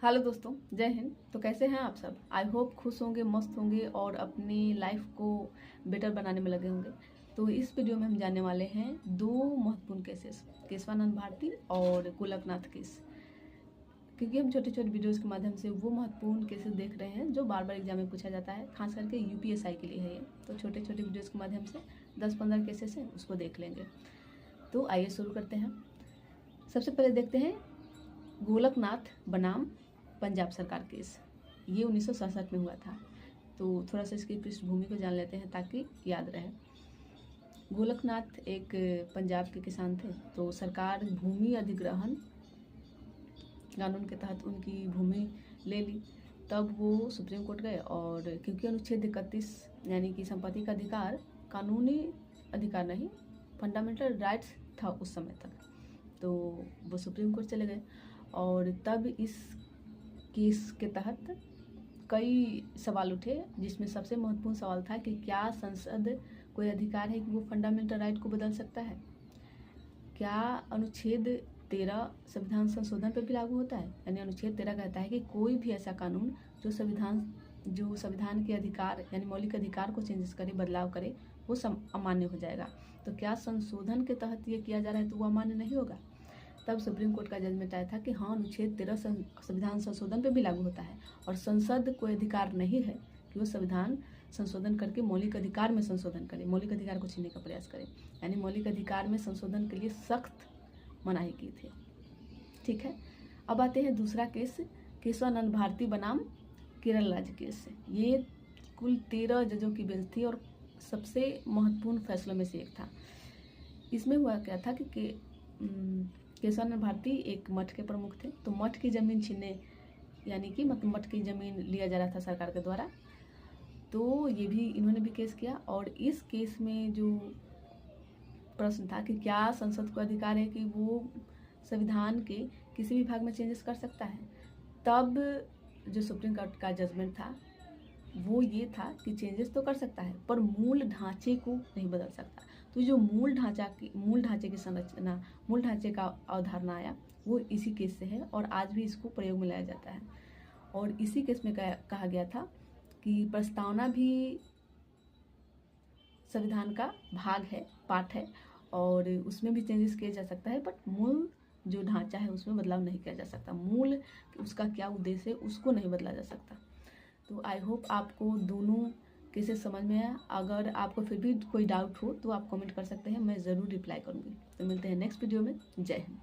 Hello दोस्तों, जय हिंद। तो कैसे हैं आप सब? आई होप खुश होंगे, मस्त होंगे और अपनी लाइफ को बेटर बनाने में लगे होंगे। तो इस वीडियो में हम जानने वाले हैं दो महत्वपूर्ण केसेस, केशवानंद भारती और गोलकनाथ केस। क्योंकि हम छोटे छोटे वीडियोस के माध्यम से वो महत्वपूर्ण केसेस देख रहे हैं जो बार बार एग्जाम में पूछा जाता है, खास करके यूपीएसआई के लिए है ये। तो छोटे छोटे वीडियोज़ के माध्यम से 10-15 केसेस हैं, उसको देख लेंगे। तो आइए शुरू करते हैं। सबसे पहले देखते हैं गोलकनाथ बनाम पंजाब सरकार केस। ये 1967 में हुआ था। तो थोड़ा सा इसकी पृष्ठभूमि को जान लेते हैं ताकि याद रहे। गोलकनाथ एक पंजाब के किसान थे। तो सरकार भूमि अधिग्रहण कानून के तहत उनकी भूमि ले ली। तब वो सुप्रीम कोर्ट गए और क्योंकि अनुच्छेद 31 यानी कि संपत्ति का अधिकार कानूनी अधिकार नहीं, फंडामेंटल राइट्स था उस समय तक, तो वो सुप्रीम कोर्ट चले गए। और तब इस केस के तहत कई सवाल उठे, जिसमें सबसे महत्वपूर्ण सवाल था कि क्या संसद कोई अधिकार है कि वो फंडामेंटल राइट को बदल सकता है? क्या अनुच्छेद 13 संविधान संशोधन पर भी लागू होता है? यानी अनुच्छेद 13 कहता है कि कोई भी ऐसा कानून जो संविधान के अधिकार यानी मौलिक अधिकार को चेंजेस करे, बदलाव करे, वो अमान्य हो जाएगा। तो क्या संशोधन के तहत ये किया जा रहा है तो वो अमान्य नहीं होगा? तब सुप्रीम कोर्ट का जजमेंट आया था कि हाँ, अनुच्छेद 13 संविधान संशोधन पे भी लागू होता है और संसद को अधिकार नहीं है कि वो संविधान संशोधन करके मौलिक अधिकार में संशोधन करे, मौलिक अधिकार को छीनने का प्रयास करे। यानी मौलिक अधिकार में संशोधन के लिए सख्त मनाही की थी। ठीक है, अब आते हैं दूसरा केस, केशवानंद भारती बनाम केरल राज्य केस। ये कुल 13 जजों की बेंच थी और सबसे महत्वपूर्ण फैसलों में से एक था। इसमें हुआ क्या था कि केशवानंद भारती एक मठ के प्रमुख थे। तो मठ की ज़मीन छीनने यानी कि मतलब मठ की ज़मीन लिया जा रहा था सरकार के द्वारा। तो ये भी इन्होंने भी केस किया और इस केस में जो प्रश्न था कि क्या संसद को अधिकार है कि वो संविधान के किसी भी भाग में चेंजेस कर सकता है। तब जो सुप्रीम कोर्ट का जजमेंट था वो ये था कि चेंजेस तो कर सकता है पर मूल ढांचे को नहीं बदल सकता। तो जो मूल ढांचे की संरचना, मूल ढांचे का अवधारणा आया वो इसी केस से है और आज भी इसको प्रयोग में लाया जाता है। और इसी केस में कहा गया था कि प्रस्तावना भी संविधान का भाग है, पार्ट है और उसमें भी चेंजेस किया जा सकता है, बट मूल जो ढांचा है उसमें बदलाव नहीं किया जा सकता। मूल उसका क्या उद्देश्य है उसको नहीं बदला जा सकता। तो आई होप आपको दोनों केसेस समझ में आया। अगर आपको फिर भी कोई डाउट हो तो आप कमेंट कर सकते हैं, मैं ज़रूर रिप्लाई करूँगी। तो मिलते हैं नेक्स्ट वीडियो में। जय हिंद।